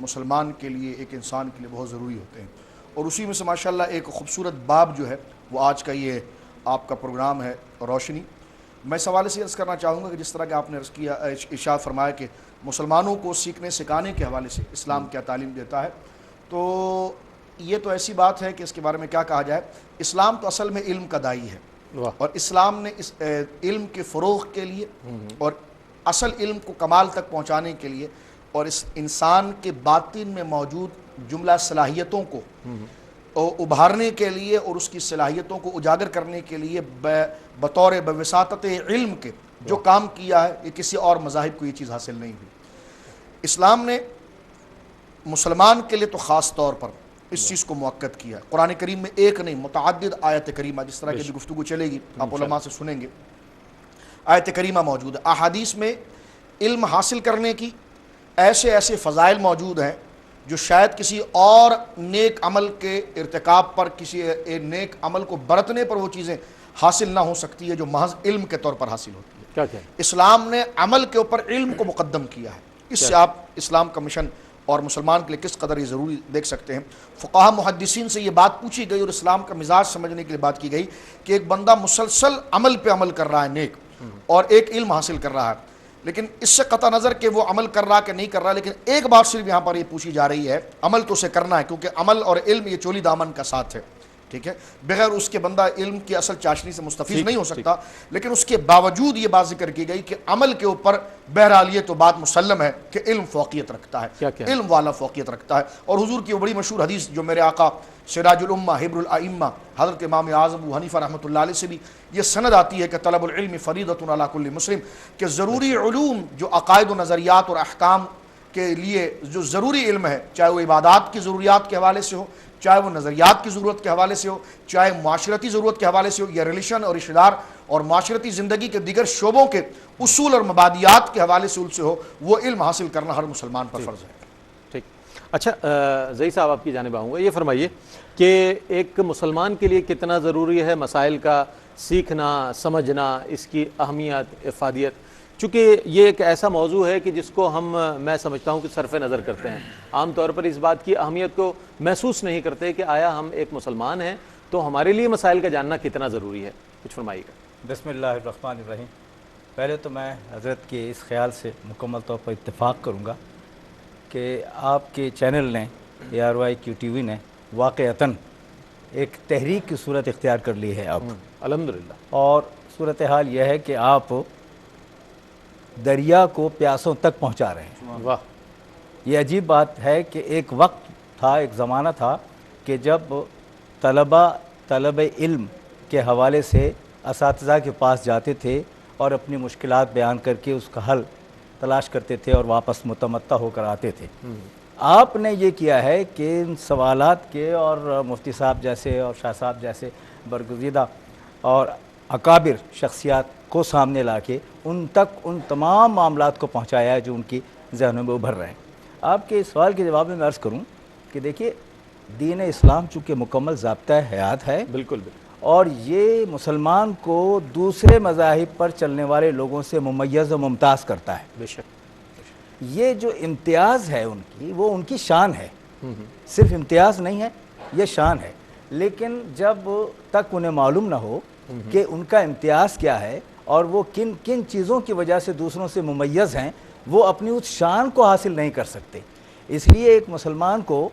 مسلمان کے لیے، ایک انسان کے لیے بہت ضروری ہوتے ہیں، اور اسی میں سے ماشاءاللہ ایک خوبصورت باب جو ہے وہ آج کا یہ آپ کا پروگرام ہے روشنی۔ میں اس حوالے سے عرض کرنا چاہوں گا کہ جس طرح کہ آپ نے عرض کیا، ارشاد فرمایا کہ مسلمانوں کو سیکھنے سکھانے کے حوالے سے اسلام کیا تعلیم دیتا ہے، تو یہ تو ایسی بات ہے کہ اس کے بارے میں کیا کہا جائے۔ اسلام تو اصل میں علم کا داعی ہے، اور اسلام نے اس علم کے فروغ کے لیے اور اصل علم کو کمال تک پہنچانے کے لیے اور اس انسان کے باطن میں موجود جملہ صلاحیتوں کو ابھارنے کے لیے اور اس کی صلاحیتوں کو اجاگر کرنے کے لیے بطور بوساطت علم کے جو کام کیا ہے، یہ کسی اور مذاہب کو یہ چیز حاصل نہیں ہوئی۔ اسلام نے مسلمان کے لیے تو خاص طور پر اس چیز کو موقت کیا ہے۔ قرآن کریم میں ایک نہیں متعدد آیت کریمہ، جس طرح کی گفتگو چلے گی آپ علماء سے سنیں گے، آیت کریمہ موجود ہے۔ احادیث میں علم حاصل کرنے کی ایسے ایسے فضائل موجود ہیں جو شاید کسی اور نیک عمل کے ارتکاب پر، کسی نیک عمل کو برتنے پر وہ چیزیں حاصل نہ ہو سکتی ہے جو محض علم کے طور پر حاصل ہوتی ہے۔ کیا اسلام نے عمل کے اوپر علم کو مقدم کیا ہے۔ اس سے آپ اسلام کا مشن اور مسلمان کے لیے کس قدر یہ ضروری دیکھ سکتے ہیں۔ فقہاء محدثین سے یہ بات پوچھی گئی اور اسلام کا مزاج سمجھنے کے لیے بات کی گئی کہ ایک بندہ مسلسل عمل پہ عمل کر رہا ہے نیک، اور ایک علم حاصل کر رہا ہے، لیکن اس سے قطع نظر کہ وہ عمل کر رہا کہ نہیں کر رہا، لیکن ایک بات صرف یہاں پر یہ پوچھی جا رہی ہے، عمل تو اسے کرنا ہے، کیونکہ عمل اور علم یہ چولی دامن کا ساتھ ہے، ٹھیک ہے، بغیر اس کے بندہ علم کی اصل چاشنی سے مستفیض نہیں ہو سکتا، لیکن اس کے باوجود یہ بات ذکر کی گئی کہ عمل کے اوپر بہرحال یہ تو بات مسلم ہے کہ علم فوقیت رکھتا ہے، علم والا فوقیت رکھتا ہے۔ اور حضور کی وہ بڑی مشہور حدیث جو میرے آقا سراج الامہ حبر الائمہ حضرت امام اعظم ابو حنیفہ رحمۃ اللہ علیہ سے بھی یہ سند آتی ہے کہ طلب العلم فریضۃ علی کل مسلم، کہ ضروری علوم جو عقائد و نظریات اور احکام کے لیے جو ضروری علم ہے، چاہے وہ عبادات کی ضروریات کے حوالے سے ہو، چاہے وہ نظریات کی ضرورت کے حوالے سے ہو، چاہے معاشرتی ضرورت کے حوالے سے ہو، یا ریلیشن اور رشتہ دار اور معاشرتی زندگی کے دیگر شعبوں کے اصول اور مبادیات کے حوالے سے ہو، وہ علم حاصل کرنا ہر مسلمان پر فرض ہے۔ ٹھیک، اچھا زئی صاحب آپ کی جانب آؤں گا، یہ فرمائیے کہ ایک مسلمان کے لیے کتنا ضروری ہے مسائل کا سیکھنا، سمجھنا، اس کی اہمیت، افادیت، چونکہ یہ ایک ایسا موضوع ہے کہ جس کو میں سمجھتا ہوں کہ صرف نظر کرتے ہیں، عام طور پر اس بات کی اہمیت کو محسوس نہیں کرتے کہ آیا ہم ایک مسلمان ہیں تو ہمارے لیے مسائل کا جاننا کتنا ضروری ہے، کچھ فرمائیے گا۔ بسم اللہ الرحمن الرحیم۔ پہلے تو میں حضرت کے اس خیال سے مکمل طور پر اتفاق کروں گا کہ آپ کے چینل نے ARYQTV نے واقعتاً ایک تحریک کی صورت اختیار کر لی ہے اب، الحمدللہ، اور صورتحال یہ ہے کہ آپ دریا کو پیاسوں تک پہنچا رہے ہیں۔ واہ، یہ عجیب بات ہے کہ ایک وقت تھا، ایک زمانہ تھا کہ جب طلب علم کے حوالے سے اساتذہ کے پاس جاتے تھے اور اپنی مشکلات بیان کر کے اس کا حل تلاش کرتے تھے اور واپس متمتع ہو کر آتے تھے۔ آپ نے یہ کیا ہے کہ ان سوالات کے اور مفتی صاحب جیسے اور شاہ صاحب جیسے برگزیدہ اور اکابر شخصیات کو سامنے لا کے ان تک ان تمام معاملات کو پہنچایا ہے جو ان کی ذہنوں میں ابھر رہے ہیں۔ آپ کے سوال کے جواب میں عرض کروں کہ دیکھیے، دین اسلام چونکہ مکمل ضابطہ حیات ہے، بالکل، اور یہ مسلمان کو دوسرے مذاہب پر چلنے والے لوگوں سے ممیز و ممتاز کرتا ہے۔ بے شک، یہ جو امتیاز ہے ان کی، وہ ان کی شان ہے، صرف امتیاز نہیں ہے، یہ شان ہے۔ لیکن جب تک انہیں معلوم نہ ہو کہ ان کا امتیاز کیا ہے اور وہ کن کن چیزوں کی وجہ سے دوسروں سے ممیز ہیں، وہ اپنی اس شان کو حاصل نہیں کر سکتے۔ اس لیے ایک مسلمان کو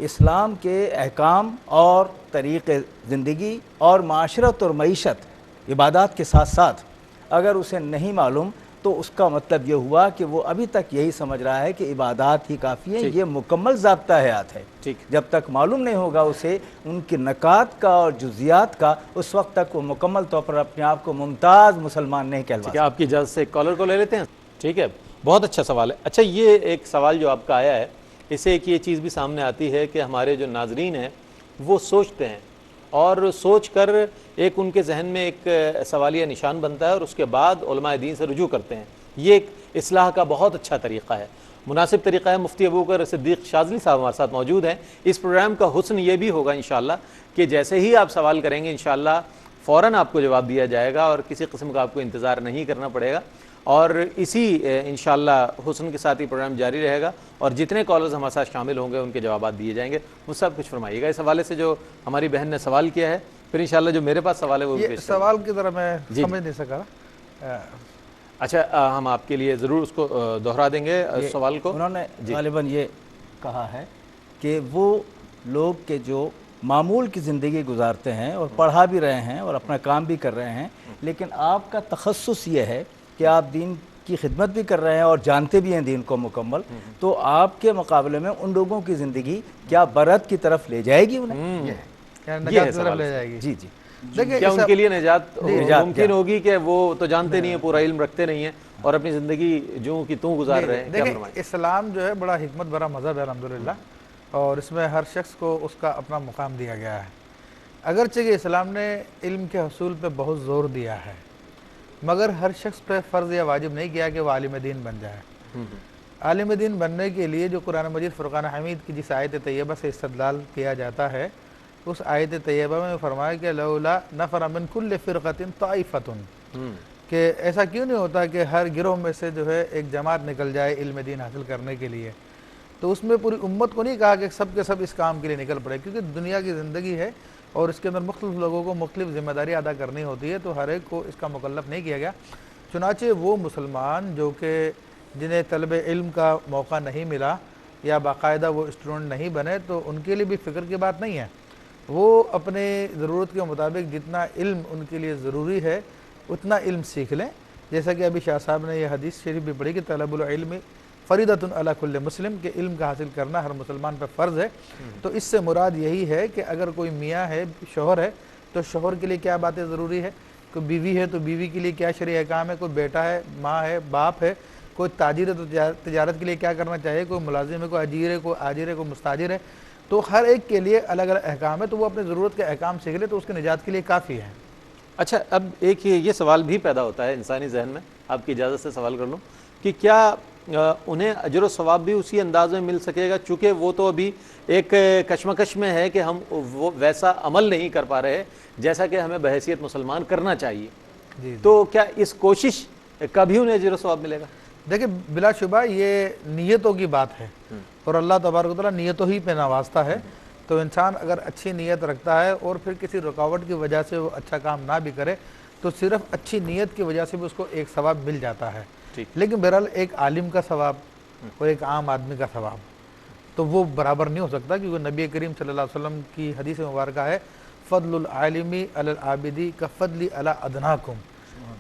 اسلام کے احکام اور طریق زندگی اور معاشرت اور معیشت، عبادات کے ساتھ ساتھ اگر اسے نہیں معلوم تو اس کا مطلب یہ ہوا کہ وہ ابھی تک یہی سمجھ رہا ہے کہ عبادات ہی کافی ہیں، یہ مکمل ضابطہ حیات ہے۔ جب تک معلوم نہیں ہوگا اسے ان کی نکات کا اور جزیات کا، اس وقت تک وہ مکمل طور پر اپنے آپ کو ممتاز مسلمان نہیں کہلوا سکتا۔ آپ کی اجازت سے ایک کالر کو لے لیتے ہیں؟ ٹھیک ہے، بہت اچھا سوال ہے۔ اچھا، یہ ایک سوال جو آپ کا آیا ہے، اس سے ایک یہ چیز بھی سامنے آتی ہے کہ ہمارے جو ناظرین ہیں وہ سوچتے ہیں، اور سوچ کر ایک ان کے ذہن میں ایک سوالیہ نشان بنتا ہے، اور اس کے بعد علماء دین سے رجوع کرتے ہیں۔ یہ ایک اصلاح کا بہت اچھا طریقہ ہے، مناسب طریقہ ہے۔ مفتی ابوبکر صدیق شاذلی صاحب ہمارے ساتھ موجود ہیں۔ اس پروگرام کا حسن یہ بھی ہوگا انشاءاللہ کہ جیسے ہی آپ سوال کریں گے انشاءاللہ فوراً آپ کو جواب دیا جائے گا، اور کسی قسم کا آپ کو انتظار نہیں کرنا پڑے گا۔ اور اسی انشاءاللہ حسن کے ساتھ ہی پروگرام جاری رہے گا اور جتنے کالرز ہمارے ساتھ شامل ہوں گے ان کے جوابات دیے جائیں گے. وہ سب کچھ فرمائیے گا اس حوالے سے جو ہماری بہن نے سوال کیا ہے, پھر انشاءاللہ جو میرے پاس سوال ہے وہ بھی پیش کریں. سوال کی طرح میں سمجھ نہیں سکا. اچھا ہم آپ کے لیے ضرور اس کو دہرا دیں گے سوال کو. انہوں نے غالباً یہ کہا ہے کہ وہ لوگ کہ جو معمول کی زندگی گزارتے ہیں اور پڑھا بھی رہے ہیں اور اپنا کام بھی کر رہے ہیں, لیکن آپ کا تخصص یہ ہے کہ آپ دین کی خدمت بھی کر رہے ہیں اور جانتے بھی ہیں دین کو مکمل, تو آپ کے مقابلے میں ان لوگوں کی زندگی کیا برت کی طرف لے جائے گی انہیں؟ نجات کی طرف لے جائے گی. جی جی. کیا ان کے لیے نجات ممکن ہوگی کہ وہ تو جانتے نہیں ہیں, پورا علم رکھتے نہیں ہیں اور اپنی زندگی جو کی توں گزار رہے ہیں؟ دیکھیں اسلام جو ہے بڑا حکمت بھرا مذہب ہے الحمدللہ, اور اس میں ہر شخص کو اس کا اپنا مقام دیا گیا ہے. اگرچہ کہ اسلام نے علم کے حصول پہ بہت زور دیا ہے, مگر ہر شخص پہ فرض یا واجب نہیں کیا کہ وہ عالم دین بن جائے. عالم دین بننے کے لیے جو قرآن مجید فرقان حمید کی جس آیت طیبہ سے استدلال کیا جاتا ہے, اس آیت طیبہ میں فرمایا کہ لولا نفر من کل فرقۃ طائفۃ, کہ ایسا کیوں نہیں ہوتا کہ ہر گروہ میں سے جو ہے ایک جماعت نکل جائے علم دین حاصل کرنے کے لیے. تو اس میں پوری امت کو نہیں کہا کہ سب کے سب اس کام کے لیے نکل پڑے, کیونکہ دنیا کی زندگی ہے اور اس کے اندر مختلف لوگوں کو مختلف ذمہ داری ادا کرنی ہوتی ہے, تو ہر ایک کو اس کا مکلف نہیں کیا گیا. چنانچہ وہ مسلمان جو کہ جنہیں طلب علم کا موقع نہیں ملا یا باقاعدہ وہ اسٹوڈنٹ نہیں بنے, تو ان کے لیے بھی فکر کی بات نہیں ہے. وہ اپنے ضرورت کے مطابق جتنا علم ان کے لیے ضروری ہے اتنا علم سیکھ لیں. جیسا کہ ابھی شاہ صاحب نے یہ حدیث شریف بھی پڑھی کہ طلب العلم فریضۃ علی کل مسلم, کہ علم کا حاصل کرنا ہر مسلمان پر فرض ہے. تو اس سے مراد یہی ہے کہ اگر کوئی میاں ہے, شوہر ہے, تو شوہر کے لیے کیا باتیں ضروری ہے, کوئی بیوی ہے تو بیوی کے لیے کیا شرعی احکام ہے, کوئی بیٹا ہے, ماں ہے, باپ ہے, کوئی تاجر ہے تو تجارت کے لیے کیا کرنا چاہیے, کوئی ملازم ہے, کوئی اجیر ہے, کوئی آجر ہے, کوئی مستاجر ہے. تو ہر ایک کے لیے الگ الگ احکام ہے, تو وہ اپنے ضرورت کے احکام سیکھ لے تو اس کے نجات کے لیے کافی ہے. اچھا اب ایک یہ سوال بھی پیدا ہوتا ہے انسانی ذہن میں, آپ کی اجازت سے سوال کر لوں کہ کیا انہیں اجر و ثواب بھی اسی انداز میں مل سکے گا, چونکہ وہ تو ابھی ایک کشمکش میں ہے کہ ہم وہ ویسا عمل نہیں کر پا رہے جیسا کہ ہمیں بحیثیت مسلمان کرنا چاہیے. تو کیا اس کوشش کا بھی انہیں اجر و ثواب ملے گا؟ دیکھیں بلا شبہ یہ نیتوں کی بات ہے, اور اللہ تبارک و تعالیٰ نیتوں ہی پہ نوازتا ہے. تو انسان اگر اچھی نیت رکھتا ہے اور پھر کسی رکاوٹ کی وجہ سے وہ اچھا کام نہ بھی کرے, تو صرف اچھی نیت کی وجہ سے بھی اس کو ایک ثواب مل جاتا ہے. لیکن بہرحال ایک عالم کا ثواب اور ایک عام آدمی کا ثواب تو وہ برابر نہیں ہو سکتا, کیونکہ نبی کریم صلی اللہ علیہ وسلم کی حدیث مبارکہ ہے فضل العالمی علی العابدی کفضلی علی ادناکم,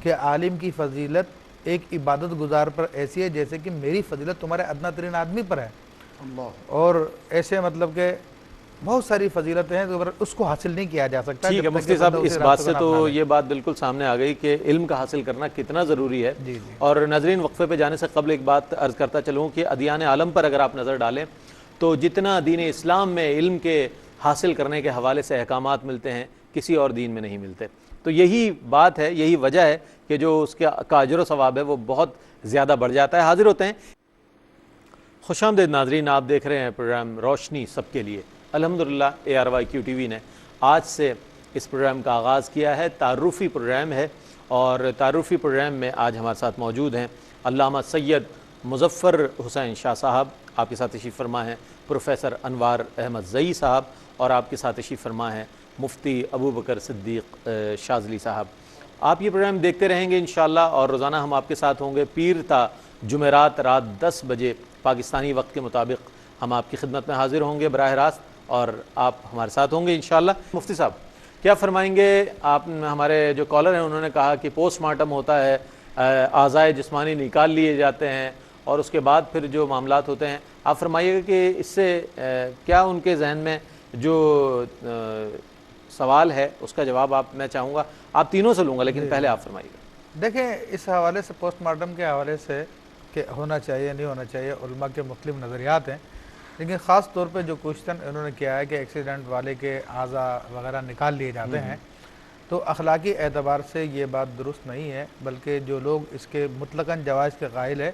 کہ عالم کی فضیلت ایک عبادت گزار پر ایسی ہے جیسے کہ میری فضیلت تمہارے ادنا ترین آدمی پر ہے. اور ایسے مطلب کہ بہت ساری فضیلتیں ہیں اس کو حاصل نہیں کیا جا سکتا. ٹھیک ہے مفتی صاحب, اس بات سے تو یہ بات بالکل سامنے آ گئی کہ علم کا حاصل کرنا کتنا ضروری ہے. اور ناظرین وقفے پہ جانے سے قبل ایک بات عرض کرتا چلوں کہ ادیان عالم پر اگر آپ نظر ڈالیں تو جتنا دین اسلام میں علم کے حاصل کرنے کے حوالے سے احکامات ملتے ہیں کسی اور دین میں نہیں ملتے. تو یہی بات ہے, یہی وجہ ہے کہ جو اس کا اجر و ثواب ہے وہ بہت زیادہ بڑھ جاتا ہے. حاضر ہوتے ہیں. خوش آمدید ناظرین, آپ دیکھ رہے ہیں پروگرام روشنی سب کے لیے. الحمدللہ ARYQ-TV نے آج سے اس پروگرام کا آغاز کیا ہے. تعارفی پروگرام ہے اور تعارفی پروگرام میں آج ہمارے ساتھ موجود ہیں علامہ سید مظفر حسین شاہ صاحب, آپ کے ساتھ تشریف فرما ہیں پروفیسر انوار احمد زئی صاحب, اور آپ کے ساتھ تشریف فرما ہیں مفتی ابو بکر صدیق شاذلی صاحب. آپ یہ پروگرام دیکھتے رہیں گے انشاءاللہ, اور روزانہ ہم آپ کے ساتھ ہوں گے. پیر تا جمعرات رات 10 بجے پاکستانی وقت کے مطابق ہم آپ کی خدمت میں حاضر ہوں گے براہ راست, اور آپ ہمارے ساتھ ہوں گے انشاءاللہ. مفتی صاحب کیا فرمائیں گے؟ آپ ہمارے جو کالر ہیں انہوں نے کہا کہ پوسٹ مارٹم ہوتا ہے, اعضائے جسمانی نکال لیے جاتے ہیں اور اس کے بعد پھر جو معاملات ہوتے ہیں, آپ فرمائیے گا کہ اس سے کیا ان کے ذہن میں جو سوال ہے اس کا جواب میں چاہوں گا آپ تینوں سے لوں گا, لیکن پہلے آپ فرمائیے گا. دیکھیں اس حوالے سے پوسٹ مارٹم کے حوالے سے کہ ہونا چاہیے نہیں ہونا چاہیے, علماء کے مختلف نظریات ہیں, لیکن خاص طور پہ جو کوشچن انہوں نے کیا ہے کہ ایکسیڈنٹ والے کے اعضاء وغیرہ نکال لیے جاتے ہیں, تو اخلاقی اعتبار سے یہ بات درست نہیں ہے. بلکہ جو لوگ اس کے مطلقاً جواز کے قائل ہے,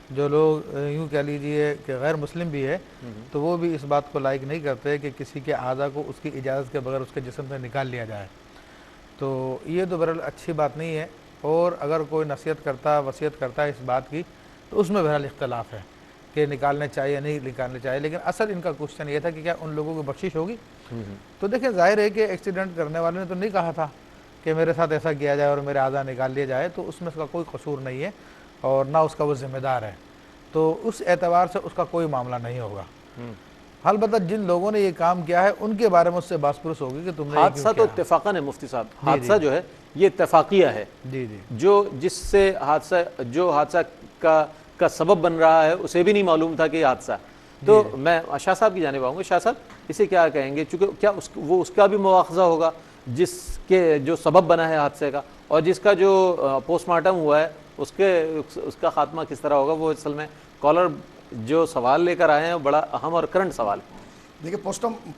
جو لوگ یوں کہہ لیجئے کہ غیر مسلم بھی ہے, تو وہ بھی اس بات کو لائق نہیں کرتے کہ کسی کے اعضاء کو اس کی اجازت کے بغیر اس کے جسم سے نکال لیا جائے. تو یہ تو بہرحال اچھی بات نہیں ہے. اور اگر کوئی نصیحت کرتا وصیت کرتا ہے اس بات کی تو اس میں بہرحال اختلاف ہے کہ نکالنے چاہیے یا نہیں نکالنے چاہیے، لیکن اصل ان کا کوشچن یہ تھا کہ کیا ان لوگوں کو بخشش ہوگی؟ تو دیکھیں ظاہر ہے کہ ایکسیڈنٹ کرنے والے نے تو نہیں کہا تھا کہ میرے ساتھ ایسا کیا جائے اور میرے اعضاء نکال لیے جائے، تو اس میں اس کا کوئی قصور نہیں ہے اور نہ اس کا وہ ذمہ دار ہے، تو اس اعتبار سے اس کا کوئی معاملہ نہیں ہوگا۔ البتہ جن لوگوں نے یہ کام کیا ہے ان کے بارے میں اس سے باس پرس ہوگی کہ تم نے یہ حادثہ کیوں تو کیا۔ اتفاقاً ہے مفتی صاحب، حادثہ جو ہے یہ اتفاقیہ ہے، جی جی جو جس سے حادثہ کا سبب بن رہا ہے اسے بھی نہیں معلوم تھا کہ یہ حادثہ ہے۔ تو میں شاہ صاحب کی جانب آؤں گا، شاہ صاحب اسے کیا کہیں گے، چونکہ کیا وہ اس کا بھی مواخذہ ہوگا جس کے جو سبب بنا ہے حادثے کا، اور جس کا جو پوسٹ مارٹم ہوا ہے اس کا خاتمہ کس طرح ہوگا؟ وہ اصل میں کالر جو سوال لے کر آئے ہیں وہ بڑا اہم اور کرنٹ سوال ہے۔ دیکھیے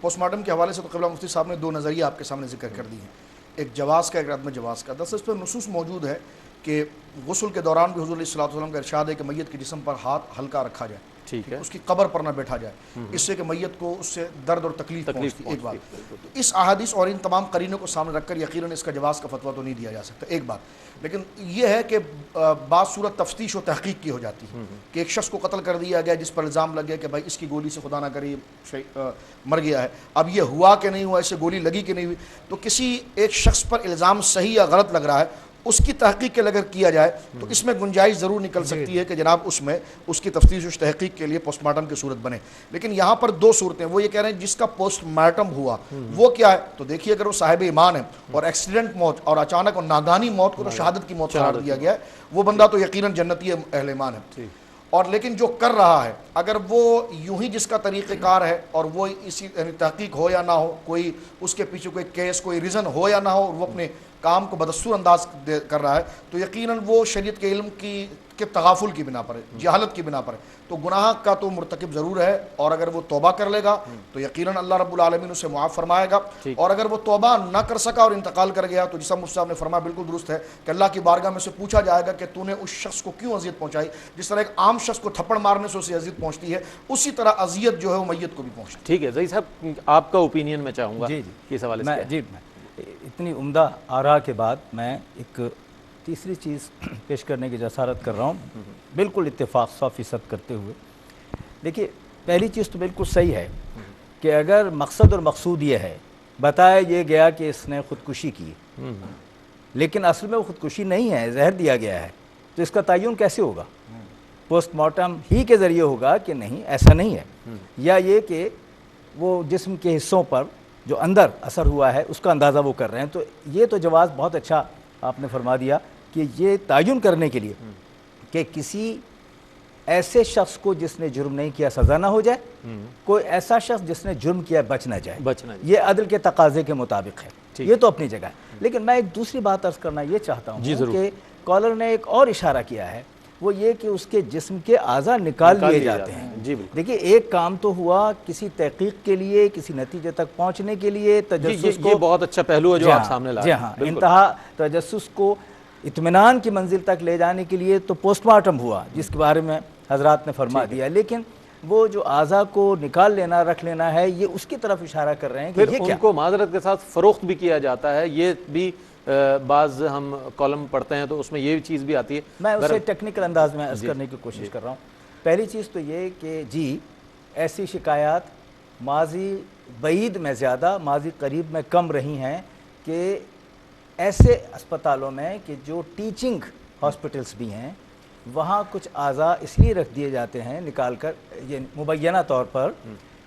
پوسٹ مارٹم کے حوالے سے تو قبلہ مفتی صاحب نے دو نظریے آپ کے سامنے ذکر کر دی ہیں، ایک جواز کا، ایک عدم جواز کا۔ دراصل اس پہ نصوص موجود ہے کہ غسل کے دوران بھی حضور علیہ الصلوۃ والسلام کا ارشاد ہے کہ میت کے جسم پر ہاتھ ہلکا رکھا جائے، ٹھیک ہے، اس کی قبر پر نہ بیٹھا جائے، اس سے کہ میت کو اس سے درد اور تکلیف پہنچتی۔ ایک بات، تو اس احادیث اور ان تمام قرینوں کو سامنے رکھ کر یقیناً اس کا جواز کا فتویٰ تو نہیں دیا جا سکتا، ایک بات۔ لیکن یہ ہے کہ بعض صورت تفتیش و تحقیق کی ہو جاتی ہے کہ ایک شخص کو قتل کر دیا گیا جس پر الزام لگ گیا کہ بھائی اس کی گولی سے خدا نہ کرے مر گیا ہے، اب یہ ہوا کہ نہیں ہوا، اس سے گولی لگی کہ نہیں ہوئی، تو کسی ایک شخص پر الزام صحیح یا غلط لگ رہا ہے، اس کی تحقیق کے اگر کیا جائے تو اس میں گنجائش ضرور نکل سکتی ہے کہ جناب اس میں اس کی تفتیش و تحقیق کے لیے پوسٹ مارٹم کی صورت بنے۔ لیکن یہاں پر دو صورتیں، وہ یہ کہہ رہے ہیں جس کا پوسٹ مارٹم ہوا وہ کیا ہے، تو دیکھیے اگر وہ صاحب ایمان ہے اور ایکسیڈنٹ موت اور اچانک اور ناگہانی موت کو تو شہادت کی موت قرار دیا گیا ہے، وہ بندہ تو یقیناً جنتی اہل ایمان ہے۔ اور لیکن جو کر رہا ہے اگر وہ یوں ہی جس کا طریقہ کار ہے اور وہ اسی تحقیق ہو یا نہ ہو، کوئی اس کے پیچھے کوئی کیس کوئی ریزن ہو یا نہ ہو، اور وہ اپنے کام کو بدستور انداز کر رہا ہے، تو یقیناً وہ شریعت کے علم کے تغافل کی بنا پر ہے، جہالت کی بنا پر ہے، تو گناہ کا تو مرتکب ضرور ہے، اور اگر وہ توبہ کر لے گا تو یقیناً اللہ رب العالمین اسے معاف فرمائے گا، اور اگر وہ توبہ نہ کر سکا اور انتقال کر گیا تو جیسا مفتی صاحب نے فرمایا بالکل درست ہے کہ اللہ کی بارگاہ میں سے پوچھا جائے گا کہ تو نے اس شخص کو کیوں اذیت پہنچائی، جس طرح ایک عام شخص کو تھپڑ مارنے سے اسے اذیت پہنچتی ہے اسی طرح اذیت جو ہے وہ میت کو بھی پہنچتی ہے۔ ٹھیک ہے ظہیر صاحب، آپ کا اوپینین میں چاہوں گا جی اس حوالے سے۔ جی اتنی عمدہ آراء کے بعد میں ایک تیسری چیز پیش کرنے کی جسارت کر رہا ہوں، بالکل اتفاق 100% کرتے ہوئے۔ دیکھیے پہلی چیز تو بالکل صحیح ہے کہ اگر مقصد اور مقصود یہ ہے، بتایا یہ گیا کہ اس نے خودکشی کی، لیکن اصل میں وہ خودکشی نہیں ہے، زہر دیا گیا ہے، تو اس کا تعین کیسے ہوگا؟ پوسٹ مارٹم ہی کے ذریعے ہوگا کہ نہیں ایسا نہیں ہے، یا یہ کہ وہ جسم کے حصوں پر جو اندر اثر ہوا ہے اس کا اندازہ وہ کر رہے ہیں، تو یہ تو جواز بہت اچھا آپ نے فرما دیا کہ یہ تعین کرنے کے لیے کہ کسی ایسے شخص کو جس نے جرم نہیں کیا سزا نہ ہو جائے، کوئی ایسا شخص جس نے جرم کیا بچ نہ جائے، یہ عدل کے تقاضے کے مطابق ہے، یہ تو اپنی جگہ ہے۔ لیکن میں ایک دوسری بات عرض کرنا یہ چاہتا ہوں کہ کالر نے ایک اور اشارہ کیا ہے، وہ یہ کہ اس کے جسم کے اعضاء نکال لیے جاتے ہیں۔ دیکھیے ایک کام تو ہوا کسی تحقیق کے لیے، کسی نتیجے تک پہنچنے کے لیے، تجسس کو، یہ بہت اچھا پہلو ہے جو آپ سامنے لائے۔ جی ہاں، انتہا تجسس کو اطمینان کی منزل تک لے جانے کے لیے تو پوسٹ مارٹم ہوا جس کے بارے میں حضرات نے فرما دیا، لیکن وہ جو اعضاء کو نکال لینا رکھ لینا ہے یہ اس کی طرف اشارہ کر رہے ہیں کہ پھر ان کو معذرت کے ساتھ فروخت بھی کیا جاتا ہے، یہ بھی بعض ہم کالم پڑھتے ہیں تو اس میں یہ چیز بھی آتی ہے۔ میں اسے ٹیکنیکل انداز میں عرض کرنے کی کوشش کر رہا ہوں۔ پہلی چیز تو یہ کہ جی ایسی شکایات ماضی بعید میں زیادہ، ماضی قریب میں کم رہی ہیں کہ ایسے اسپتالوں میں کہ جو ٹیچنگ ہاسپٹلس بھی ہیں وہاں کچھ اعضاء اس لیے رکھ دیے جاتے ہیں نکال کر، یہ مبینہ طور پر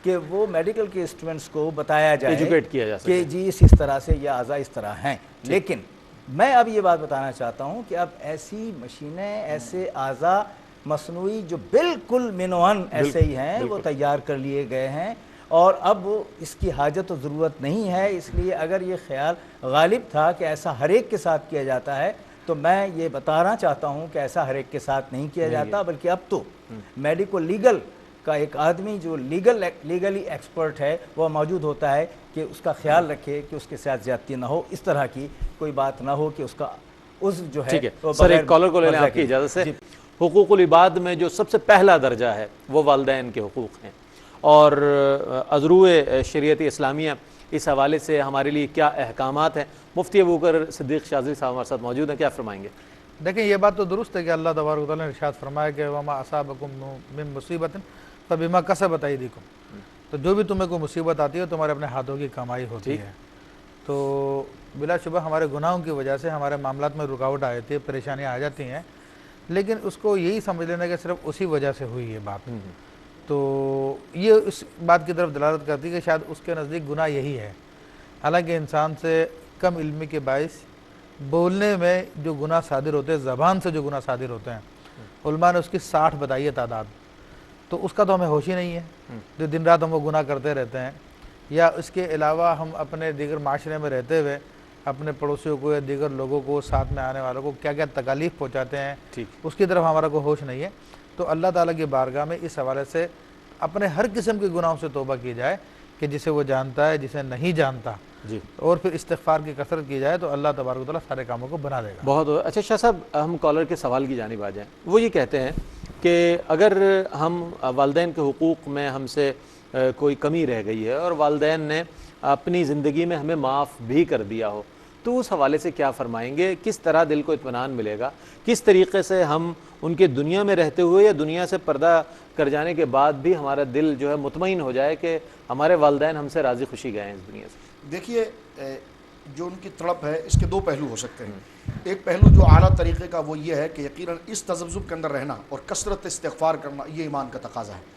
کہ وہ میڈیکل کے اسٹوڈنٹس کو بتایا جائے، ایجوکیٹ کیا جا سکے کہ جی اس طرح سے یہ اعضاء اس طرح ہیں۔ لیکن میں اب یہ بات بتانا چاہتا ہوں کہ اب ایسی مشینیں، ایسے اعضاء مصنوعی جو بالکل منوعن ایسے ہی ہیں وہ تیار کر لیے گئے ہیں، اور اب اس کی حاجت و ضرورت نہیں ہے۔ اس لیے اگر یہ خیال غالب تھا کہ ایسا ہر ایک کے ساتھ کیا جاتا ہے تو میں یہ بتانا چاہتا ہوں کہ ایسا ہر ایک کے ساتھ نہیں کیا جاتا، بلکہ اب تو میڈیکو لیگل کا ایک آدمی جو لیگلی ایکسپرٹ ہے وہ موجود ہوتا ہے کہ اس کا خیال رکھے کہ اس کے ساتھ زیادتی نہ ہو، اس طرح کی کوئی بات نہ ہو کہ اس کا عضو جو ہے۔ ٹھیک ہے سر، ایک کالر کو لینے آپ کی اجازت سے۔ حقوق العباد میں جو سب سے پہلا درجہ ہے وہ والدین کے حقوق ہیں، اور ازروع شریعت اسلامیہ اس حوالے سے ہمارے لیے کیا احکامات ہیں؟ مفتی ابوبکر صدیق شاذلی صاحب ہمارے ساتھ موجود ہیں، کیا فرمائیں گے؟ دیکھیں یہ بات تو درست ہے کہ اللہ تبارک و تعالیٰ نے ارشاد فرمایا کہ وما اصابکم من مصیبت فبما کسبت ایدیکم، تو جو بھی تمہیں کوئی مصیبت آتی ہے تمہارے اپنے ہاتھوں کی کمائی ہوتی ہے. تو بلا شبہ ہمارے گناہوں کی وجہ سے ہمارے معاملات میں رکاوٹ آ جاتی ہے، پریشانیاں آ جاتی ہیں، لیکن اس کو یہی سمجھ لینا کہ صرف اسی وجہ سے ہوئی یہ بات. تو یہ اس بات کی طرف دلالت کرتی ہے کہ شاید اس کے نزدیک گناہ یہی ہے. حالانکہ انسان سے کم علمی کے باعث بولنے میں جو گناہ صادر ہوتے ہیں، زبان سے جو گناہ صادر ہوتے ہیں، علماء نے اس کی 60 بتائی ہے تعداد. تو اس کا تو ہمیں ہوش ہی نہیں ہے، جو دن رات ہم وہ گناہ کرتے رہتے ہیں. یا اس کے علاوہ ہم اپنے دیگر معاشرے میں رہتے ہوئے اپنے پڑوسیوں کو یا دیگر لوگوں کو، ساتھ میں آنے والوں کو کیا کیا تکالیف پہنچاتے ہیں، اس کی طرف ہمارا کوئی ہوش نہیں ہے. تو اللہ تعالیٰ کی بارگاہ میں اس حوالے سے اپنے ہر قسم کے گناہوں سے توبہ کی جائے کہ جسے وہ جانتا ہے، جسے نہیں جانتا، اور پھر استغفار کی کثرت کی جائے تو اللہ تبارک و تعالیٰ سارے کاموں کو بنا دے گا. بہت اچھا شاہ صاحب، ہم کالر کے سوال کی جانب آ جائیں. وہ یہ کہتے ہیں کہ اگر ہم والدین کے حقوق میں ہم سے کوئی کمی رہ گئی ہے اور والدین نے اپنی زندگی میں ہمیں معاف بھی کر دیا ہو، تو اس حوالے سے کیا فرمائیں گے؟ کس طرح دل کو اطمینان ملے گا؟ کس طریقے سے ہم ان کے دنیا میں رہتے ہوئے یا دنیا سے پردہ کر جانے کے بعد بھی ہمارا دل جو ہے مطمئن ہو جائے کہ ہمارے والدین ہم سے راضی خوشی گئے ہیں اس دنیا سے؟ دیکھیے، جو ان کی تڑپ ہے اس کے دو پہلو ہو سکتے ہیں. ایک پہلو جو اعلیٰ طریقے کا وہ یہ ہے کہ یقیناً اس تذبذب کے اندر رہنا اور کثرت استغفار کرنا یہ ایمان کا تقاضا ہے.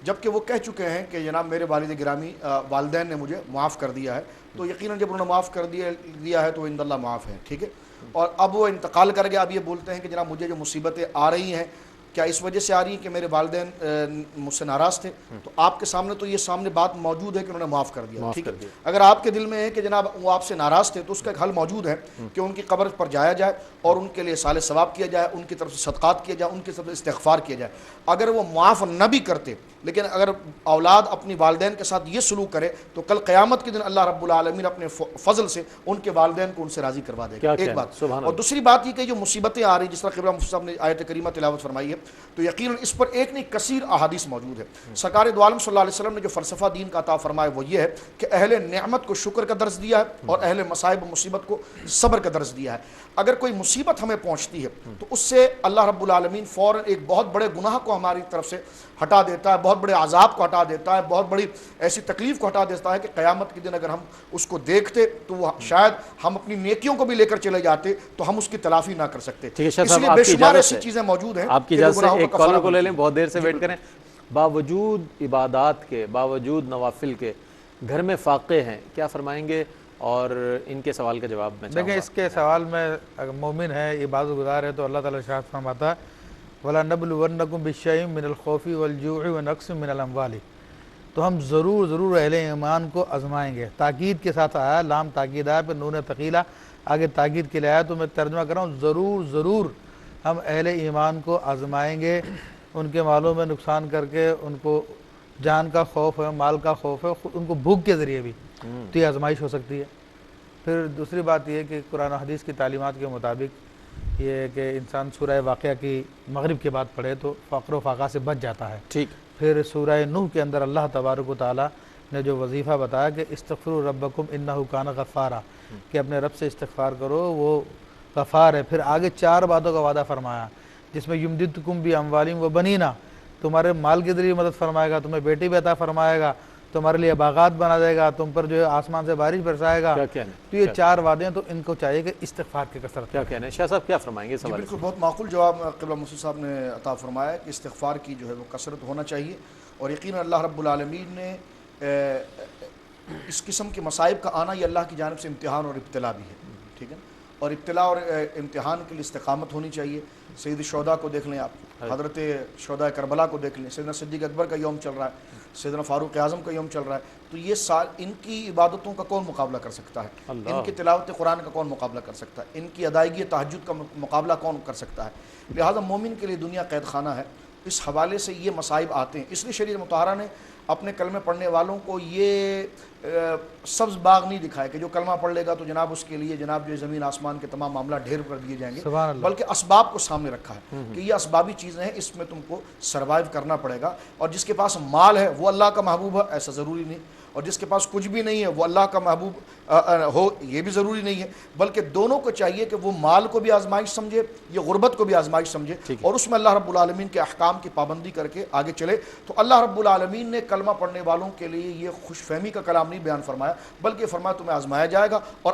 جبکہ وہ کہہ چکے ہیں کہ جناب میرے والد گرامی والدین نے مجھے معاف کر دیا ہے، تو یقیناً جب انہوں نے معاف کر دیا ہے تو وہ عند اللہ معاف ہے. ٹھیک ہے، اور اب وہ انتقال کر گیا، اب یہ بولتے ہیں کہ جناب مجھے جو مصیبتیں آ رہی ہیں کیا اس وجہ سے آ رہی ہیں کہ میرے والدین مجھ سے ناراض تھے؟ تو آپ کے سامنے تو یہ سامنے بات موجود ہے کہ انہوں نے معاف کر دیا. ٹھیک ہے، اگر آپ کے دل میں ہے کہ جناب وہ آپ سے ناراض تھے تو اس کا ایک حل موجود ہے کہ ان کی قبر پر جایا جائے اور ان کے لیے صالح ثواب کیا جائے، ان کی طرف سے صدقات کیا جائے، ان کی طرف سے استغفار کیا جائے. اگر وہ معاف نہ بھی کرتے لیکن اگر اولاد اپنی والدین کے ساتھ یہ سلوک کرے تو کل قیامت کے دن اللہ رب العالمین اپنے فضل سے ان کے والدین کو ان سے راضی کروا دے گا. ایک بات. اور دوسری بات یہ کہ جو مصیبتیں آ رہی، جس طرح قبلہ مفتی صاحب نے آیت کریمہ تلاوت فرمائی ہے، تو یقیناً اس پر ایک نہیں کثیر احادیث موجود ہے. سرکار دو عالم صلی اللہ علیہ وسلم نے جو فلسفہ دین کا عطا فرمایا وہ یہ ہے کہ اہل نعمت کو شکر کا درس دیا ہے اور اہل مصائب و مصیبت کو صبر کا درس دیا ہے. اگر کوئی مصیبت ہمیں پہنچتی ہے تو اس سے اللہ رب العالمین فوراً ایک بہت بڑے گناہ کو ہماری طرف سے ہٹا دیتا ہے، بہت بڑے عذاب کو ہٹا دیتا ہے، بہت بڑی ایسی تکلیف کو ہٹا دیتا ہے کہ قیامت کے دن اگر ہم اس کو دیکھتے تو وہ شاید ہم اپنی نیکیوں کو بھی لے کر چلے جاتے تو ہم اس کی تلافی نہ کر سکتے. اس لیے بے شمار ایسی چیزیں موجود ہیں. آپ کی اجازت سے ایک کالر کو لے لیں، بہت دیر سے ویٹ کریں. باوجود عبادات کے، باوجود نوافل کے گھر میں فاقے ہیں، کیا فرمائیں گے؟ اور ان کے سوال کا جواب میں دیکھیں، اس کے سوال میں اگر مومن ہے، عبادت گزار ہے، تو اللہ تعالیٰ ارشاد فرماتا ہے وَلَنَبْلُوَنَّكُمْ بِالشَّيْءٍ مِّنَ الْخَوْفِ وَالْجُوعِ وَنَقْصٍ مِّنَ الْأَمْوَالِ، تو ہم ضرور اہل ایمان کو آزمائیں گے. تاکید کے ساتھ آیا، لام تاکید آیا، پھر نون ثقیلہ آگے تاکید کے لیے آیا. تو میں ترجمہ کر رہا ہوں، ضرور ہم اہل ایمان کو آزمائیں گے، ان کے مالوں میں نقصان کر کے، ان کو جان کا خوف ہے، مال کا خوف ہے، ان کو بھوک کے ذریعے بھی تو یہ آزمائش ہو سکتی ہے. پھر دوسری بات یہ کہ قرآن و حدیث کی تعلیمات کے مطابق یہ ہے کہ انسان سورہ واقعہ کی مغرب کے بعد پڑھے تو فقر و فاقہ سے بچ جاتا ہے. ٹھیک. پھر سورہ نوح کے اندر اللہ تبارک و تعالیٰ نے جو وظیفہ بتایا کہ استغفروا ربکم انہ کان غفارا، کہ اپنے رب سے استغفار کرو، وہ غفار ہے. پھر آگے 4 باتوں کا وعدہ فرمایا جس میں یمددکم باموالم وبنینا، تمہارے مال کے ذریعے مدد فرمائے گا، تمہیں بیٹی بھی عطا فرمائے گا، تمہارے لیے باغات بنا دے گا، تم پر جو ہے آسمان سے بارش برسائے گا. تو یہ 4 وعدے ہیں، تو ان کو چاہیے کہ استغفار کی کثرت. کیا کہنا ہے شاہ صاحب، کیا فرمائیں گے؟ سوال بالکل بہت معقول جواب قبلہ مفتی صاحب نے عطا فرمایا کہ استغفار کی جو ہے وہ کثرت ہونا چاہیے. اور یقیناً اللہ رب العالمین نے اس قسم کے مصائب کا آنا یہ اللہ کی جانب سے امتحان اور ابتلا بھی ہے. ٹھیک ہے، اور ابتلا اور امتحان کے لیے استقامت ہونی چاہیے. سید الشہداء کو دیکھ لیں آپ، حضرت شہداء کربلا کو دیکھ لیں، سیدنا صدیق اکبر کا یوم چل رہا ہے، سیدنا فاروق اعظم کا یوم چل رہا ہے. تو یہ سال ان کی عبادتوں کا کون مقابلہ کر سکتا ہے؟ ان کی تلاوت قرآن کا کون مقابلہ کر سکتا ہے؟ ان کی ادائیگی تہجد کا مقابلہ کون کر سکتا ہے؟ لہٰذا مومن کے لیے دنیا قید خانہ ہے. اس حوالے سے یہ مصائب آتے ہیں. اس لیے شریعت مطہرہ نے اپنے کلمے پڑھنے والوں کو یہ سبز باغ نہیں دکھائے کہ جو کلمہ پڑھ لے گا تو جناب اس کے لیے جناب جو زمین آسمان کے تمام معاملہ ڈھیر کر دیے جائیں گے، سبحان اللہ۔ بلکہ اسباب کو سامنے رکھا ہے کہ یہ اسبابی چیزیں ہیں، اس میں تم کو سروائیو کرنا پڑے گا۔ اور جس کے پاس مال ہے وہ اللہ کا محبوب ہے، ایسا ضروری نہیں، اور جس کے پاس کچھ بھی نہیں ہے وہ اللہ کا محبوب ہو، یہ بھی ضروری نہیں ہے، بلکہ دونوں کو چاہیے کہ وہ مال کو بھی آزمائش سمجھے، یہ غربت کو بھی آزمائش سمجھے، اور اس میں اللہ رب العالمین کے احکام کی پابندی کر کے آگے چلے۔ تو اللہ رب العالمین نے کلمہ پڑھنے والوں کے لیے یہ خوش فہمی کا کلام نہیں بیان فرمایا، بلکہ فرمایا تمہیں آزمایا جائے گا، اور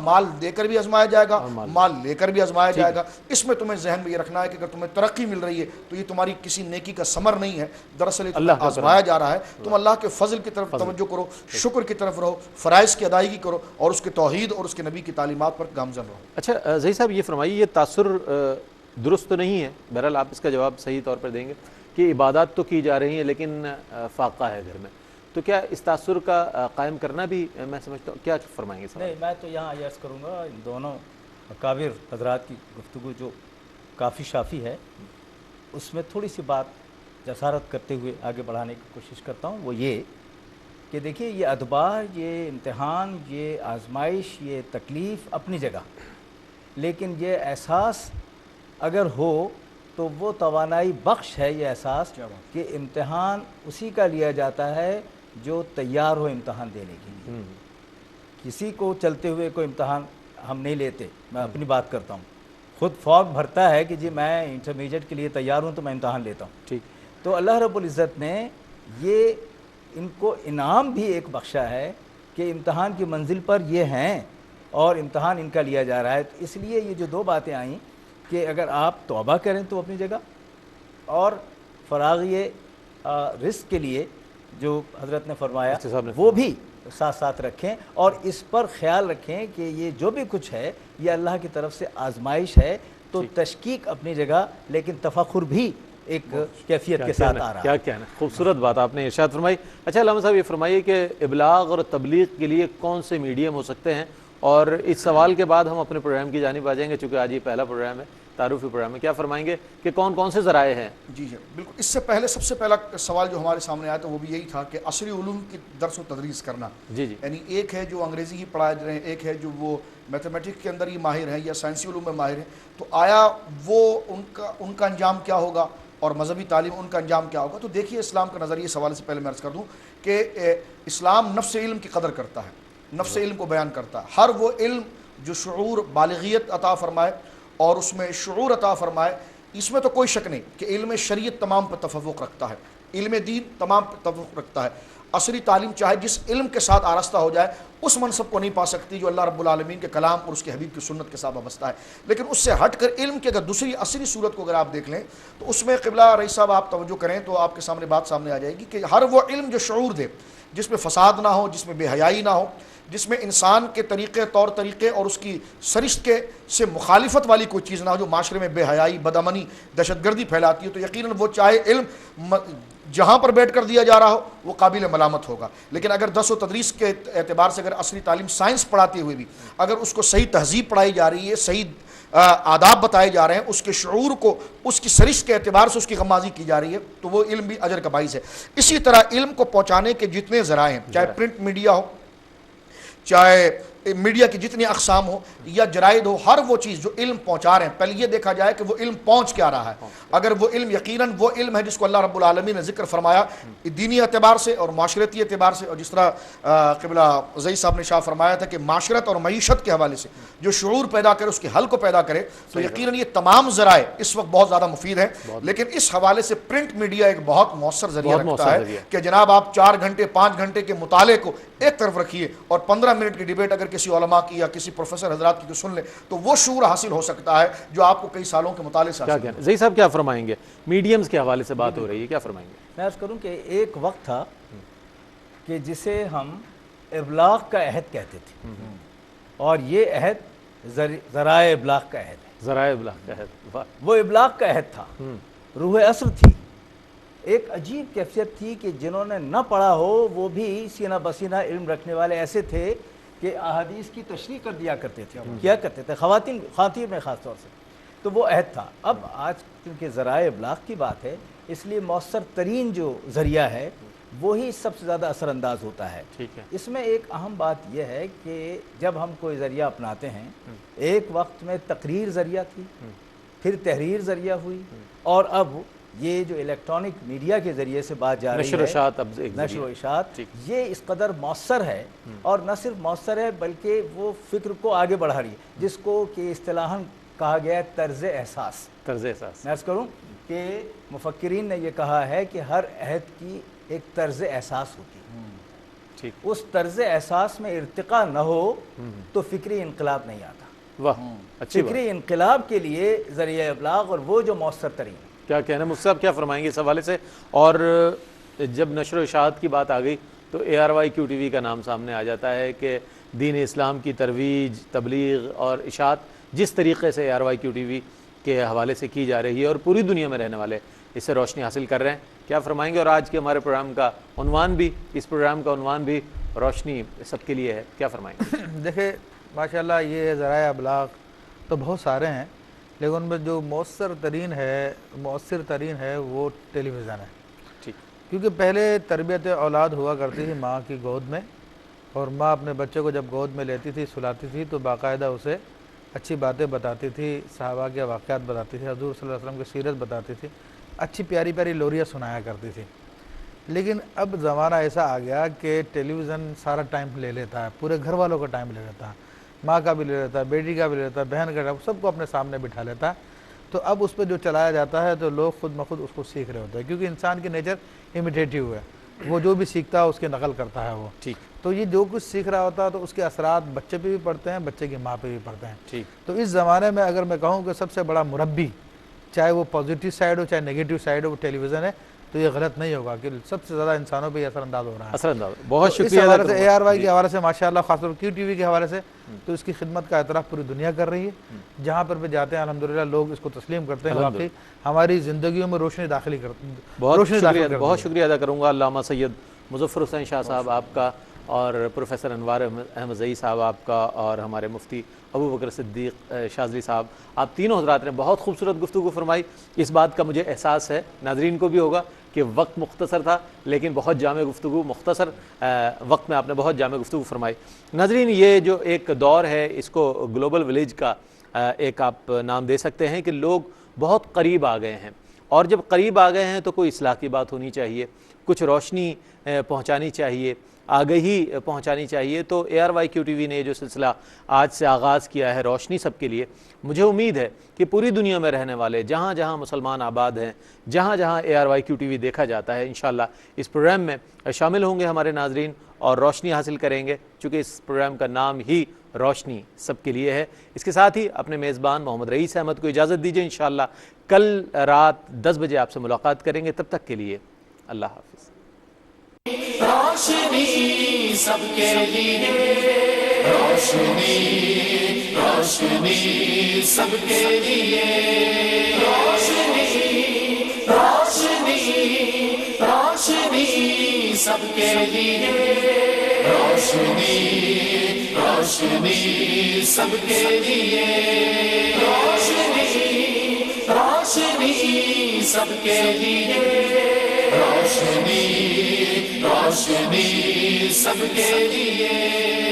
مال دے کر بھی آزمایا جائے گا، مال لے کر بھی آزمایا جائے گا۔ اس میں تمہیں ذہن میں یہ رکھنا ہے کہ اگر تمہیں ترقی مل رہی ہے تو یہ تمہاری کسی نیکی کا ثمر نہیں ہے، دراصل تمہیں آزمایا جا رہا ہے۔ تم اللہ کے فضل کی طرف توجہ کرو، شکر کی طرف رہو، فرائض کی ادائیگی کرو، اور اس کے توحید اور اس کے نبی کی تعلیمات پر گامزن رہو۔ اچھا ظہیر صاحب یہ فرمائیے، یہ تاثر درست تو نہیں ہے، بہرحال آپ اس کا جواب صحیح طور پر دیں گے کہ عبادات تو کی جا رہی ہیں لیکن فاقہ ہے گھر میں، تو کیا اس تاثر کا قائم کرنا بھی میں سمجھتا ہوں، کیا فرمائیں گے؟ نہیں، میں تو یہاں عرض کروں گا ان دونوں اکابر حضرات کی گفتگو جو کافی شافی ہے، اس میں تھوڑی سی بات جسارت کرتے ہوئے آگے بڑھانے کی کوشش کرتا ہوں، وہ یہ کہ دیکھیے یہ ادبار، یہ امتحان، یہ آزمائش، یہ تکلیف اپنی جگہ، لیکن یہ احساس اگر ہو تو وہ توانائی بخش ہے یہ احساس کہ امتحان اسی کا لیا جاتا ہے جو تیار ہو امتحان دینے کے لیے۔ کسی کو چلتے ہوئے کوئی امتحان ہم نہیں لیتے، میں اپنی بات کرتا ہوں، خود فارم بھرتا ہے کہ جی میں انٹرمیڈیٹ کے لیے تیار ہوں تو میں امتحان لیتا ہوں۔ ٹھیک، تو اللہ رب العزت نے یہ ان کو انعام بھی ایک بخشا ہے کہ امتحان کی منزل پر یہ ہیں اور امتحان ان کا لیا جا رہا ہے۔ تو اس لیے یہ جو دو باتیں آئیں کہ اگر آپ توبہ کریں تو اپنی جگہ، اور فراغی رزق کے لیے جو حضرت نے فرمایا وہ بھی ساتھ ساتھ رکھیں، اور اس پر خیال رکھیں کہ یہ جو بھی کچھ ہے یہ اللہ کی طرف سے آزمائش ہے۔ تو تشکیک اپنی جگہ، لیکن تفخر بھی ایک کیفیت کے ساتھ آ رہا ہے۔ کیا کہنا، خوبصورت بات آپ نے ارشاد فرمائی۔ اچھا علامہ صاحب یہ فرمائیے کہ ابلاغ اور تبلیغ کے لیے کون سے میڈیم ہو سکتے ہیں، اور اس سوال کے بعد ہم اپنے پروگرام کی جانب آ جائیں گے، چونکہ آج یہ پہلا پروگرام ہے، تعارفی پروگرام ہے۔ کیا فرمائیں گے کہ کون کون سے ذرائع ہیں؟ جی بالکل، اس سے پہلے سب سے پہلا سوال جو ہمارے سامنے آیا تھا وہ بھی یہی تھا کہ عصری علوم کی درس و تدریس کرنا، یعنی ایک ہے جو انگریزی ہی پڑھائے جا رہے ہیں، ایک ہے جو وہ میتھمیٹکس کے اندر ہی ماہر ہیں یا سائنسی علوم میں ماہر ہیں، تو آیا وہ ان کا انجام کیا ہوگا اور مذہبی تعلیم ان کا انجام کیا ہوگا؟ تو دیکھیے اسلام کا نظریہ اس حوالے سے پہلے میں عرض کر دوں کہ اسلام نفس علم کی قدر کرتا ہے، نفس علم کو بیان کرتا ہے۔ ہر وہ علم جو شعور بالغیت عطا فرمائے اور اس میں شعور عطا فرمائے، اس میں تو کوئی شک نہیں کہ علم شریعت تمام پر تفوق رکھتا ہے، علم دین تمام پر تفوق رکھتا ہے۔ عصری تعلیم چاہے جس علم کے ساتھ آراستہ ہو جائے اس منصب کو نہیں پا سکتی جو اللہ رب العالمین کے کلام اور اس کے حبیب کی سنت کے ساتھ وابستہ ہے، لیکن اس سے ہٹ کر علم کی اگر دوسری عصری صورت کو اگر آپ دیکھ لیں تو اس میں قبلہ رئیس صاحب آپ توجہ کریں تو آپ کے سامنے بات سامنے آ جائے گی کہ ہر وہ علم جو شعور دے، جس میں فساد نہ ہو، جس میں بے حیائی نہ ہو، جس میں انسان کے طریقے طور طریقے اور اس کی سرشت کے سے مخالفت والی کوئی چیز نہ ہو جو معاشرے میں بے حیائی، بدامنی، دہشت گردی پھیلاتی ہے، تو یقیناً وہ چاہے علم جہاں پر بیٹھ کر دیا جا رہا ہو وہ قابل ملامت ہوگا۔ لیکن اگر درس و تدریس کے اعتبار سے اگر عصری تعلیم سائنس پڑھاتے ہوئے بھی اگر اس کو صحیح تہذیب پڑھائی جا رہی ہے، صحیح آداب بتائے جا رہے ہیں، اس کے شعور کو اس کی سرشت کے اعتبار سے اس کی غمازی کی جا رہی ہے، تو وہ علم بھی اجر کا باعث ہے۔ اسی طرح علم کو پہنچانے کے جتنے ذرائع ہیں، چاہے پرنٹ میڈیا ہو، چاہے میڈیا کی جتنی اقسام ہو یا جرائد ہو، ہر وہ چیز جو علم پہنچا رہے ہیں، پہلے یہ دیکھا جائے کہ وہ علم پہنچ کیا رہا ہے۔ اگر وہ علم یقیناً وہ علم ہے جس کو اللہ رب العالمین نے ذکر فرمایا دینی اعتبار سے اور معاشرتی اعتبار سے، اور جس طرح قبلہ زئی صاحب نے شاہ فرمایا تھا کہ معاشرت اور معیشت کے حوالے سے جو شعور پیدا کرے، اس کے حل کو پیدا کرے، تو یقیناً یہ تمام ذرائع اس وقت بہت زیادہ مفید ہیں۔ لیکن اس حوالے سے پرنٹ میڈیا ایک بہت مؤثر ذریعہ رکھتا ہے کہ جناب آپ 4 گھنٹے 5 گھنٹے کے مطالعے کو ایک طرف رکھیے اور 15 منٹ کی ڈیبیٹ اگر کسی علماء کی یا کسی پروفیسر حضرات کی تو سن لیں، تو وہ شعور حاصل ہو سکتا ہے جو آپ کو کئی سالوں کے مطالعے سے حاصل ہے۔ زئی صاحب کیا فرمائیں گے؟ میڈیمز کے حوالے سے بات ہو رہی ہے، کیا فرمائیں گے؟ میں عرض کروں کہ ایک وقت تھا کہ جسے ہم ابلاغ کا عہد کہتے تھے، اور یہ عہد ذرائع ابلاغ کا عہد ہے۔ ذرائع ابلاغ کا عہد، وہ ابلاغ کا عہد تھا، روح اصل تھی۔ ایک عجیب کیفیت تھی کہ جنہوں نے نہ پڑھا ہو وہ بھی سینہ بسینہ علم رکھنے والے ایسے تھے کہ احادیث کی تشریح کر دیا کرتے تھے، کیا کرتے تھے، خواتین میں خاص طور سے۔ تو وہ عہد تھا۔ اب آج کیونکہ ذرائع ابلاغ کی بات ہے، اس لیے مؤثر ترین جو ذریعہ ہے وہی سب سے زیادہ اثر انداز ہوتا ہے۔ ٹھیک ہے۔ اس میں ایک اہم بات یہ ہے کہ جب ہم کوئی ذریعہ اپناتے ہیں، ایک وقت میں تقریر ذریعہ تھی، پھر تحریر ذریعہ ہوئی، اور اب یہ جو الیکٹرانک میڈیا کے ذریعے سے بات جا رہی ہے، نشر و اشاعت، اب ایک نشر و اشاعت، ٹھیک۔ یہ اس قدر مؤثر ہے، اور نہ صرف مؤثر ہے بلکہ وہ فکر کو آگے بڑھا رہی ہے، جس کو کہ اصطلاحاً کہا گیا ہے طرز احساس۔ طرز احساس۔ میں عرض کروں کہ مفکرین نے یہ کہا ہے کہ ہر عہد کی ایک طرز احساس ہوتی ہے، ٹھیک۔ اس طرز احساس میں ارتقاء نہ ہو تو فکری انقلاب نہیں آتا۔ واہ، اچھی بات۔ فکری انقلاب کے لیے ذریعہ ابلاغ اور وہ جو مؤثر ترین ہے۔ کیا کہنا مفتی صاحب، کیا فرمائیں گے اس حوالے سے؟ اور جب نشر و اشاعت کی بات آ گئی تو ARYQTV کا نام سامنے آ جاتا ہے کہ دین اسلام کی ترویج، تبلیغ اور اشاعت جس طریقے سے ARYQTV کے حوالے سے کی جا رہی ہے، اور پوری دنیا میں رہنے والے اس سے روشنی حاصل کر رہے ہیں، کیا فرمائیں گے؟ اور آج کے ہمارے پروگرام کا عنوان بھی، اس پروگرام کا عنوان بھی روشنی سب کے لیے ہے، کیا فرمائیں گے؟ دیکھیں ماشاءاللہ یہ ذرائع ابلاغ تو بہت سارے ہیں، لیکن ان میں جو مؤثر ترین ہے وہ ٹیلی ویژن ہے۔ ٹھیک۔ کیونکہ پہلے تربیت اولاد ہوا کرتی تھی ماں کی گود میں، اور ماں اپنے بچے کو جب گود میں لیتی تھی، سلاتی تھی، تو باقاعدہ اسے اچھی باتیں بتاتی تھی، صحابہ کے واقعات بتاتی تھی، حضور صلی اللہ علیہ وسلم کی سیرت بتاتی تھی، اچھی پیاری پیاری لوریاں سنایا کرتی تھی۔ لیکن اب زمانہ ایسا آ گیا کہ ٹیلی ویژن سارا ٹائم لے لیتا ہے، پورے گھر والوں کا ٹائم لے لیتا ہے، ماں کا بھی لے لیتا ہے، بیٹی کا بھی لے لیتا ہے، بہن کا، سب کو اپنے سامنے بٹھا لیتا ہے۔ تو اب اس پہ جو چلایا جاتا ہے تو لوگ خود بخود اس کو سیکھ رہے ہوتے ہیں، کیونکہ انسان کی نیچر امیٹیٹیو ہے، وہ جو بھی سیکھتا ہے اس کی نقل کرتا ہے وہ۔ ٹھیک۔ تو یہ جو کچھ سیکھ رہا ہوتا ہے تو اس کے اثرات بچے پہ بھی پڑتے ہیں، بچے کی ماں پہ بھی پڑتے ہیں۔ ٹھیک۔ تو اس زمانے میں اگر میں کہوں کہ سب سے بڑا مربی، چاہے وہ پازیٹیو سائڈ ہو چاہے نیگیٹو سائڈ ہو، وہ ٹیلی ویژن ہے، تو یہ غلط نہیں ہوگا کہ سب سے زیادہ انسانوں پہ یہ اثر انداز ہو رہا ہے۔ اثر انداز، بہت تو اس شکریہ حوالے سے ARY کے حوالے سے ماشاءاللہ، خاص طور پر QTV کے حوالے سے تو اس کی خدمت کا اعتراف پوری دنیا کر رہی ہے، جہاں پر بھی جاتے ہیں الحمدللہ لوگ اس کو تسلیم کرتے ہیں، واقعی ہماری زندگیوں میں روشنی داخلی کرتے ہیں۔ بہت شکریہ ادا کروں گا علامہ سید مظفر حسین شاہ صاحب آپ کا، اور پروفیسر انوار احمد زئی صاحب آپ کا، اور ہمارے مفتی ابو بکر صدیق شاذلی صاحب، آپ تینوں حضرات نے بہت خوبصورت گفتگو فرمائی۔ اس بات کا مجھے احساس ہے، ناظرین کو بھی ہوگا، کہ وقت مختصر تھا لیکن بہت جامع گفتگو، مختصر وقت میں آپ نے بہت جامع گفتگو فرمائی۔ ناظرین، یہ جو ایک دور ہے اس کو گلوبل ولیج کا ایک آپ نام دے سکتے ہیں، کہ لوگ بہت قریب آ گئے ہیں، اور جب قریب آ گئے ہیں تو کوئی اصلاح کی بات ہونی چاہیے، کچھ روشنی پہنچانی چاہیے، آگہی پہنچانی چاہیے۔ تو ARYQTV نے جو سلسلہ آج سے آغاز کیا ہے روشنی سب کے لیے، مجھے امید ہے کہ پوری دنیا میں رہنے والے جہاں جہاں مسلمان آباد ہیں، جہاں جہاں ARYQTV دیکھا جاتا ہے، انشاءاللہ اس پروگرام میں شامل ہوں گے ہمارے ناظرین اور روشنی حاصل کریں گے، چونکہ اس پروگرام کا نام ہی روشنی سب کے لیے ہے۔ اس کے ساتھ ہی اپنے میزبان محمد رئیس احمد کو اجازت دیجیے، انشاءاللہ کل رات 10 بجے آپ سے ملاقات کریں گے، تب تک کے لیے اللہ حافظ۔ روشنی سب کے لیے، روشنی روشنی سب کے لیے، روشنی روشنی روشنی سب کے لیے، روشنی روشنی سب کے لیے، روشنی روشنی سب کے لیے، روشنی روشنی سب کے لیے۔